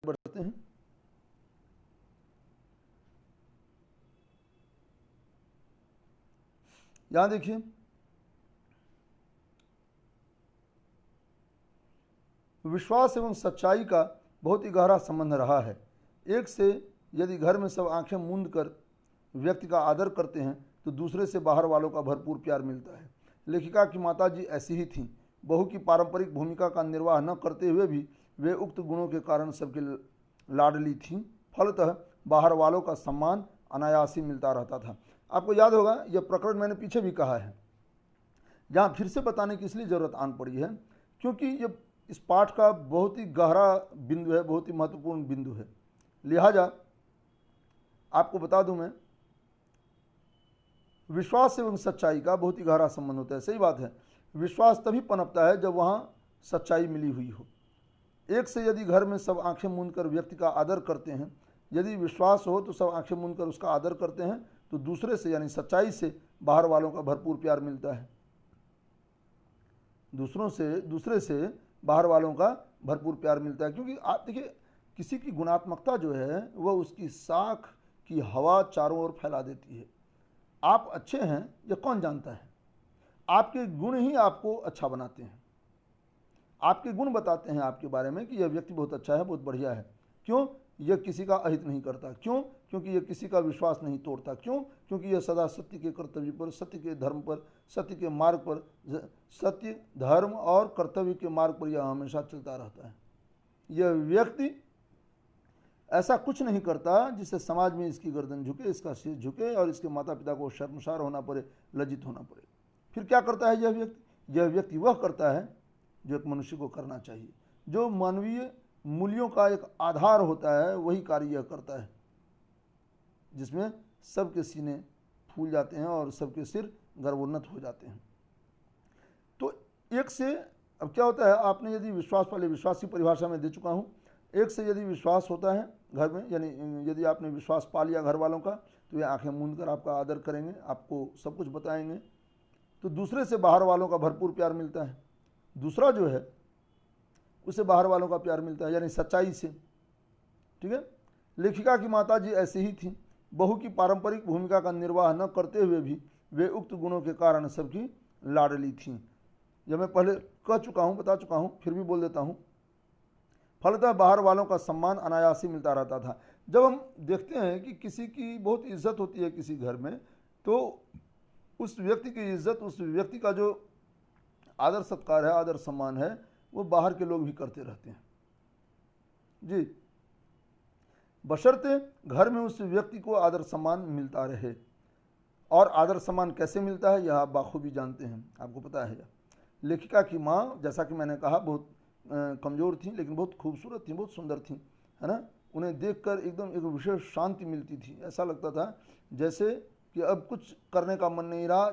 बढ़ते हैं। यहां देखिए, विश्वास एवं सच्चाई का बहुत ही गहरा संबंध रहा है। एक से यदि घर में सब आंखें मूंद कर व्यक्ति का आदर करते हैं तो दूसरे से बाहर वालों का भरपूर प्यार मिलता है। लेखिका की माता जी ऐसी ही थीं। बहू की पारंपरिक भूमिका का निर्वाह न करते हुए भी वे उक्त गुणों के कारण सबके लाडली थीं। फलतः बाहर वालों का सम्मान अनायास ही मिलता रहता था। आपको याद होगा, यह प्रकरण मैंने पीछे भी कहा है, जहाँ फिर से बताने की इसलिए ज़रूरत आन पड़ी है क्योंकि ये इस पाठ का बहुत ही गहरा बिंदु है, बहुत ही महत्वपूर्ण बिंदु है। लिहाजा आपको बता दूं मैं, विश्वास एवं सच्चाई का बहुत ही गहरा संबंध होता है। सही बात है, विश्वास तभी पनपता है जब वहाँ सच्चाई मिली हुई हो। एक से यदि घर में सब आंखें मूंद कर व्यक्ति का आदर करते हैं, यदि विश्वास हो तो सब आंखें मूंद कर उसका आदर करते हैं, तो दूसरे से यानी सच्चाई से बाहर वालों का भरपूर प्यार मिलता है। दूसरे से बाहर वालों का भरपूर प्यार मिलता है, क्योंकि आप देखिए, किसी की गुणात्मकता जो है वह उसकी साख की हवा चारों ओर फैला देती है। आप अच्छे हैं यह कौन जानता है? आपके गुण ही आपको अच्छा बनाते हैं। आपके गुण बताते हैं आपके बारे में कि यह व्यक्ति बहुत अच्छा है, बहुत बढ़िया है। क्यों? यह किसी का अहित नहीं करता। क्यों? क्योंकि यह किसी का विश्वास नहीं तोड़ता। क्यों? क्योंकि यह सदा सत्य के कर्तव्य पर, सत्य के धर्म पर, सत्य के मार्ग पर, सत्य धर्म और कर्तव्य के मार्ग पर यह हमेशा चलता रहता है। यह व्यक्ति ऐसा कुछ नहीं करता जिससे समाज में इसकी गर्दन झुके, इसका सिर झुके और इसके माता पिता को शर्मसार होना पड़े, लज्जित होना पड़े। फिर क्या करता है यह व्यक्ति? यह व्यक्ति वह करता है जो एक मनुष्य को करना चाहिए। जो मानवीय मूल्यों का एक आधार होता है वही कार्य यह करता है, जिसमें सबके सीने फूल जाते हैं और सबके सिर गर्वोन्नत हो जाते हैं। तो एक से अब क्या होता है, आपने यदि विश्वास, पहले विश्वास की परिभाषा में दे चुका हूँ। एक से यदि विश्वास होता है घर में, यानी यदि आपने विश्वास पा लिया घर वालों का, तो ये आंखें मूंद कर आपका आदर करेंगे, आपको सब कुछ बताएंगे, तो दूसरे से बाहर वालों का भरपूर प्यार मिलता है। दूसरा जो है उसे बाहर वालों का प्यार मिलता है, यानी सच्चाई से। ठीक है। लेखिका की माता जी ऐसी ही थी। बहू की पारंपरिक भूमिका का निर्वाह न करते हुए भी वे उक्त गुणों के कारण सबकी लाडली थीं। यह मैं पहले कह चुका हूँ, बता चुका हूँ, फिर भी बोल देता हूँ। फलतः बाहर वालों का सम्मान अनायास ही मिलता रहता था। जब हम देखते हैं कि किसी की बहुत इज्जत होती है किसी घर में, तो उस व्यक्ति की इज्जत, उस व्यक्ति का जो आदर सत्कार है, आदर सम्मान है, वो बाहर के लोग भी करते रहते हैं जी, बशर्ते घर में उस व्यक्ति को आदर सम्मान मिलता रहे। और आदर सम्मान कैसे मिलता है यह आप बाखूबी जानते हैं, आपको पता है। लेखिका की माँ, जैसा कि मैंने कहा, बहुत कमज़ोर थी लेकिन बहुत खूबसूरत थी, बहुत सुंदर थी, है ना। उन्हें देखकर एकदम एक विशेष शांति मिलती थी। ऐसा लगता था जैसे कि अब कुछ करने का मन नहीं रहा,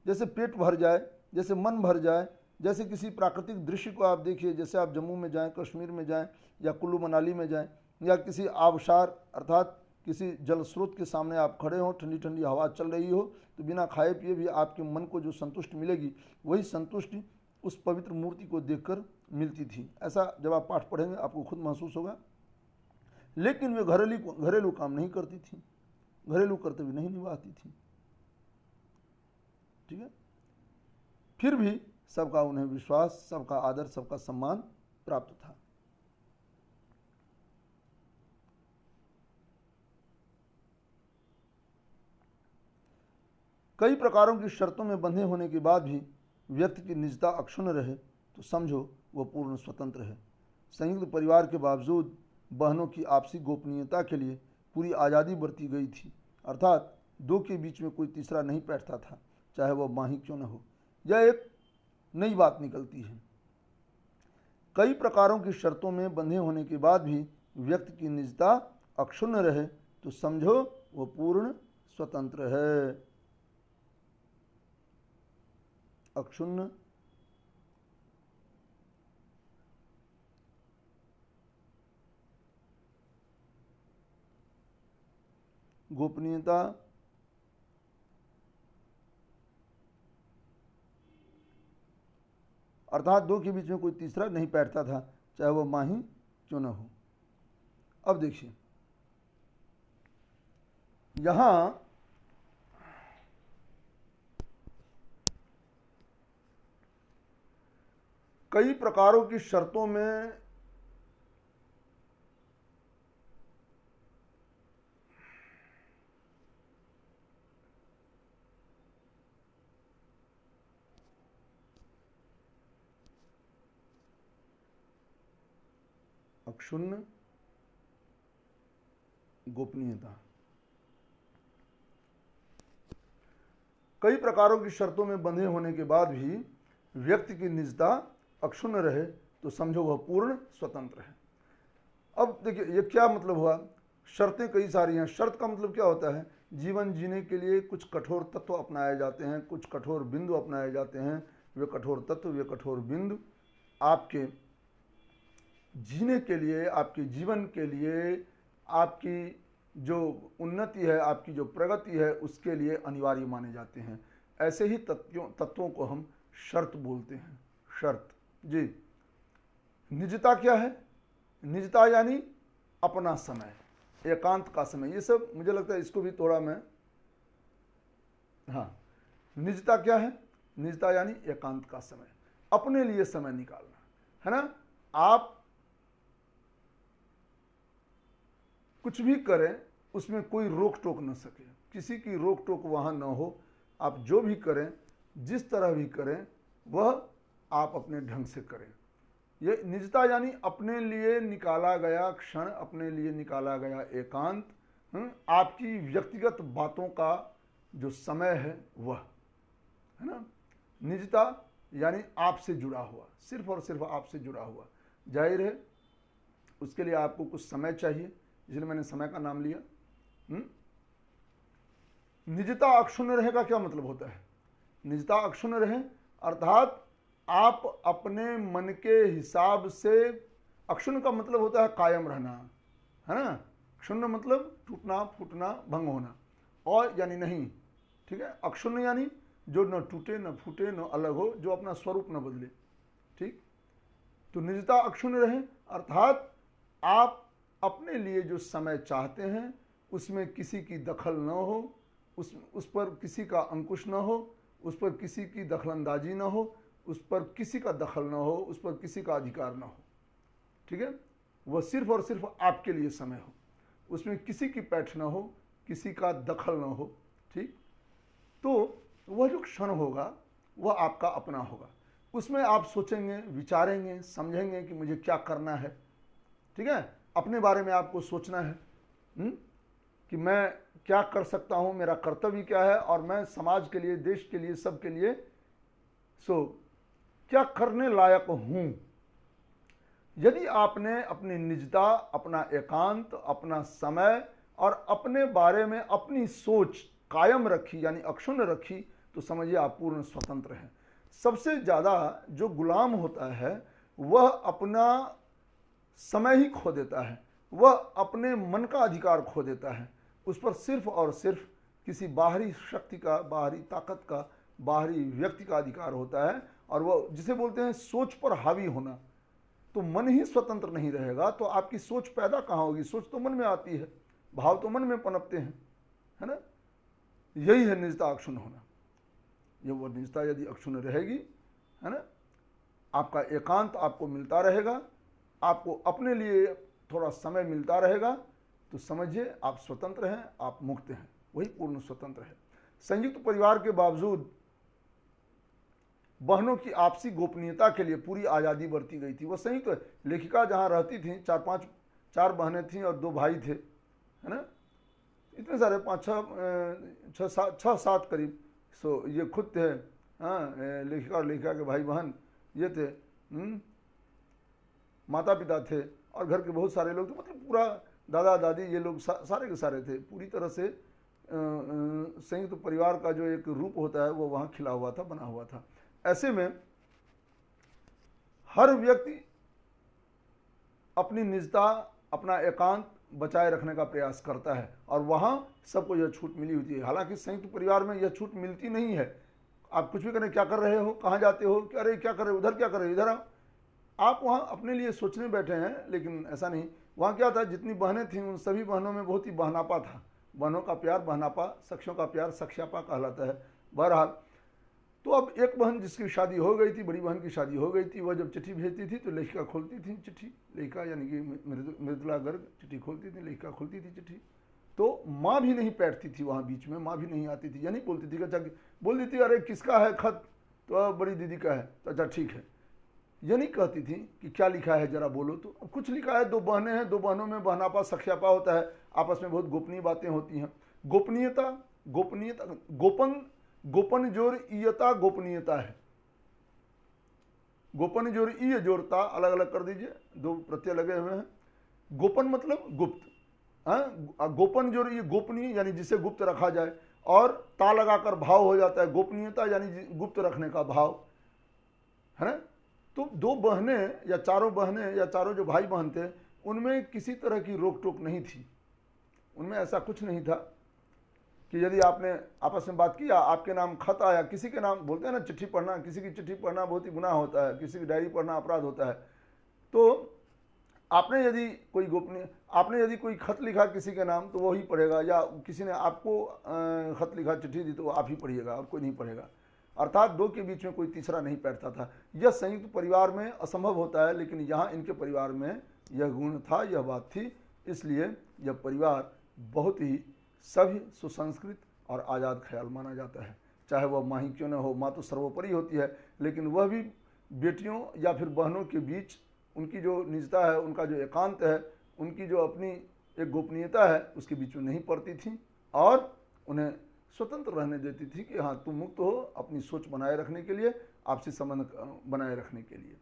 जैसे पेट भर जाए, जैसे मन भर जाए। जैसे किसी प्राकृतिक दृश्य को आप देखिए, जैसे आप जम्मू में जाएं, कश्मीर में जाएं, या कुल्लू मनाली में जाएं, या किसी आबशार अर्थात किसी जल स्रोत के सामने आप खड़े हों, ठंडी ठंडी हवा चल रही हो, तो बिना खाए पिए भी आपके मन को जो संतुष्टि मिलेगी, वही संतुष्टि उस पवित्र मूर्ति को देखकर मिलती थी। ऐसा जब आप पाठ पढ़ेंगे आपको खुद महसूस होगा। लेकिन वे घरेलू काम नहीं करती थी, घरेलू कर्तव्य नहीं निभाती थी। ठीक है। फिर भी सबका उन्हें विश्वास, सबका आदर, सबका सम्मान प्राप्त था। कई प्रकारों की शर्तों में बंधे होने के बाद भी व्यक्ति की निजता अक्षुण्ण रहे तो समझो वह पूर्ण स्वतंत्र है। संयुक्त परिवार के बावजूद बहनों की आपसी गोपनीयता के लिए पूरी आज़ादी बरती गई थी, अर्थात दो के बीच में कोई तीसरा नहीं बैठता था, चाहे वह माँ ही क्यों न हो। यह एक नई बात निकलती है। कई प्रकारों की शर्तों में बंधे होने के बाद भी व्यक्ति की निजता अक्षुण्ण रहे तो समझो वह पूर्ण स्वतंत्र है। अक्षुण्ण, गोपनीयता, अर्थात दो के बीच में कोई तीसरा नहीं बैठता था, चाहे वह माँ ही क्यों न हो। अब देखिए यहां कई प्रकारों की शर्तों में अक्षुण्ण गोपनीयता, कई प्रकारों की शर्तों में बंधे होने के बाद भी व्यक्ति की निजता अक्षुण्ण रहे तो समझो वह पूर्ण स्वतंत्र है। अब देखिए ये क्या मतलब हुआ, शर्तें कई सारी हैं। शर्त का मतलब क्या होता है, जीवन जीने के लिए कुछ कठोर तत्व अपनाए जाते हैं, कुछ कठोर बिंदु अपनाए जाते हैं। वे कठोर तत्व, वे कठोर बिंदु आपके जीने के लिए, आपके जीवन के लिए, आपकी जो उन्नति है, आपकी जो प्रगति है, उसके लिए अनिवार्य माने जाते हैं। ऐसे ही तत्वों को हम शर्त बोलते हैं। शर्त जी। निजता क्या है, निजता यानी अपना समय, एकांत का समय। ये सब मुझे लगता है इसको भी थोड़ा मैं, हाँ, निजता क्या है, निजता यानी एकांत का समय, अपने लिए समय निकालना, है ना। आप कुछ भी करें उसमें कोई रोक टोक न सके, किसी की रोक टोक वहाँ न हो। आप जो भी करें, जिस तरह भी करें, वह आप अपने ढंग से करें। ये निजता यानी अपने लिए निकाला गया क्षण, अपने लिए निकाला गया एकांत, आपकी व्यक्तिगत बातों का जो समय है वह, है ना। निजता यानी आपसे जुड़ा हुआ, सिर्फ और सिर्फ आपसे जुड़ा हुआ। जाहिर है उसके लिए आपको कुछ समय चाहिए, इसलिए मैंने समय का नाम लिया। निजता अक्षुण्ण रहे का क्या मतलब होता है, निजता अक्षुण्ण रहे अर्थात आप अपने मन के हिसाब से, अक्षुण्ण का मतलब होता है कायम रहना, है ना। क्षुण्ण मतलब टूटना, फूटना, भंग होना, और यानी नहीं, ठीक है। अक्षुण्ण यानी जो न टूटे, न फूटे, न अलग हो, जो अपना स्वरूप न बदले, ठीक। तो निजता अक्षुण्ण रहे अर्थात आप अपने लिए जो समय चाहते हैं उसमें किसी की दखल न हो, उस पर किसी का अंकुश न हो, उस पर किसी की दखलंदाजी न हो, उस पर किसी का दखल न हो, उस पर किसी का अधिकार न हो, ठीक है। वह सिर्फ और सिर्फ आपके लिए समय हो, उसमें किसी की पैठ न हो, किसी का दखल न हो, ठीक। तो वह जो क्षण होगा वह आपका अपना होगा, उसमें आप सोचेंगे, विचारेंगे, समझेंगे कि मुझे क्या करना है, ठीक है। अपने बारे में आपको सोचना है कि मैं क्या कर सकता हूं, मेरा कर्तव्य क्या है, और मैं समाज के लिए, देश के लिए, सबके लिए क्या करने लायक हूं। यदि आपने अपनी निजता, अपना एकांत, अपना समय और अपने बारे में अपनी सोच कायम रखी यानी अक्षुण्ण रखी, तो समझिए आप पूर्ण स्वतंत्र हैं। सबसे ज़्यादा जो गुलाम होता है वह अपना समय ही खो देता है, वह अपने मन का अधिकार खो देता है। उस पर सिर्फ और सिर्फ किसी बाहरी शक्ति का, बाहरी ताकत का, बाहरी व्यक्ति का अधिकार होता है, और वह जिसे बोलते हैं सोच पर हावी होना। तो मन ही स्वतंत्र नहीं रहेगा तो आपकी सोच पैदा कहाँ होगी, सोच तो मन में आती है, भाव तो मन में पनपते हैं, है ना। यही है निजता अक्षुण्ण होना। ये वो निजता यदि अक्षुण्ण रहेगी, है ना, आपका एकांत आपको मिलता रहेगा, आपको अपने लिए थोड़ा समय मिलता रहेगा, तो समझिए आप स्वतंत्र हैं, आप मुक्त हैं, वही पूर्ण स्वतंत्र है। संयुक्त परिवार के बावजूद बहनों की आपसी गोपनीयता के लिए पूरी आज़ादी बरती गई थी। वह संयुक्त लेखिका जहाँ रहती थी, चार बहनें थीं और 2 भाई थे, है ना, इतने सारे 6-7 करीब। सो ये खुद थे, हाँ, लेखिका और लेखिका के भाई बहन ये थे, माता पिता थे, और घर के बहुत सारे लोग थे, मतलब पूरा दादा दादी ये लोग सारे के सारे थे। पूरी तरह से संयुक्त परिवार का जो एक रूप होता है वो वहाँ खिला हुआ था, बना हुआ था। ऐसे में हर व्यक्ति अपनी निजता, अपना एकांत बचाए रखने का प्रयास करता है, और वहाँ सबको यह छूट मिली होती है। हालांकि संयुक्त परिवार में यह छूट मिलती नहीं है। आप कुछ भी करें, क्या कर रहे हो, कहाँ जाते हो, अरे क्या कर रहे हो, उधर क्या कर रहे हो, इधर आप वहाँ अपने लिए सोचने बैठे हैं, लेकिन ऐसा नहीं। वहाँ क्या था, जितनी बहनें थीं उन सभी बहनों में बहुत ही बहनापा था। बहनों का प्यार बहनापा, सखियों का प्यार सख्यापा कहलाता है। बहरहाल तो अब एक बहन जिसकी शादी हो गई थी, बड़ी बहन की शादी हो गई थी, वह जब चिट्ठी भेजती थी तो लेखिका खोलती थी चिट्ठी, लेखिका यानी कि मृदुला गर्ग चिट्ठी खोलती थी, लेखिका खोलती थी चिट्ठी। तो माँ भी नहीं बैठती थी वहाँ बीच में, माँ भी नहीं आती थी, यानी बोलती थी कि अच्छा, बोलती थी अरे किसका है खत, तो बड़ी दीदी का है, तो अच्छा ठीक है। ये नहीं कहती थी कि क्या लिखा है जरा बोलो, तो अब कुछ लिखा है, दो बहनें हैं, दो बहनों में बहनापा सख्यापा होता है, आपस में बहुत गोपनीय बातें होती हैं। गोपनीयता, गोपनीयता, गोपन जोर ईयता गोपनीयता है। गोपन जोर ई जोड़ता अलग अलग कर दीजिए, दो प्रत्यय लगे हुए हैं। गोपन मतलब गुप्त, गोपन जोर ये गोपनीय यानी जिसे गुप्त रखा जाए, और ता लगाकर भाव हो जाता है गोपनीयता यानी गुप्त रखने का भाव, है ना। तो दो बहनें या चारों बहनें या चारों जो भाई बहन थे, उनमें किसी तरह की रोक टोक नहीं थी। उनमें ऐसा कुछ नहीं था कि यदि आपने आपस में बात किया, आपके नाम खत आया, किसी के नाम बोलते हैं ना चिट्ठी पढ़ना, किसी की चिट्ठी पढ़ना बहुत ही गुनाह होता है, किसी की डायरी पढ़ना अपराध होता है। तो आपने यदि कोई गोपनीय, आपने यदि कोई खत लिखा किसी के नाम तो वो ही पढ़ेगा, या किसी ने आपको खत लिखा चिट्ठी दी तो आप ही पढ़िएगा और कोई नहीं पढ़ेगा। अर्थात दो के बीच में कोई तीसरा नहीं बैठता था। यह संयुक्त परिवार में असंभव होता है, लेकिन यहाँ इनके परिवार में यह गुण था, यह बात थी, इसलिए यह परिवार बहुत ही सभ्य, सुसंस्कृत और आज़ाद ख्याल माना जाता है। चाहे वह माँ ही क्यों न हो, माँ तो सर्वोपरि होती है, लेकिन वह भी बेटियों या फिर बहनों के बीच उनकी जो निजता है, उनका जो एकांत है, उनकी जो अपनी एक गोपनीयता है, उसके बीच में नहीं पड़ती थी और उन्हें स्वतंत्र रहने देती थी कि हाँ तुम मुक्त हो अपनी सोच बनाए रखने के लिए, आपसी संबंध बनाए रखने के लिए।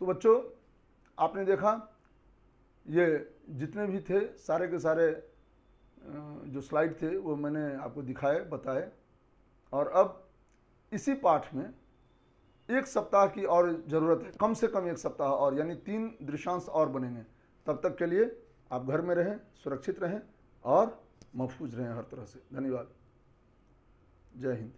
तो बच्चों, आपने देखा ये जितने भी थे सारे के सारे जो स्लाइड थे वो मैंने आपको दिखाए, बताए। और अब इसी पाठ में एक सप्ताह की और ज़रूरत है, कम से कम एक सप्ताह और, यानी 3 दृश्यांश और बनेंगे। तब तक के लिए आप घर में रहें, सुरक्षित रहें और महफूज रहें हर तरह से। धन्यवाद। जय हिंद।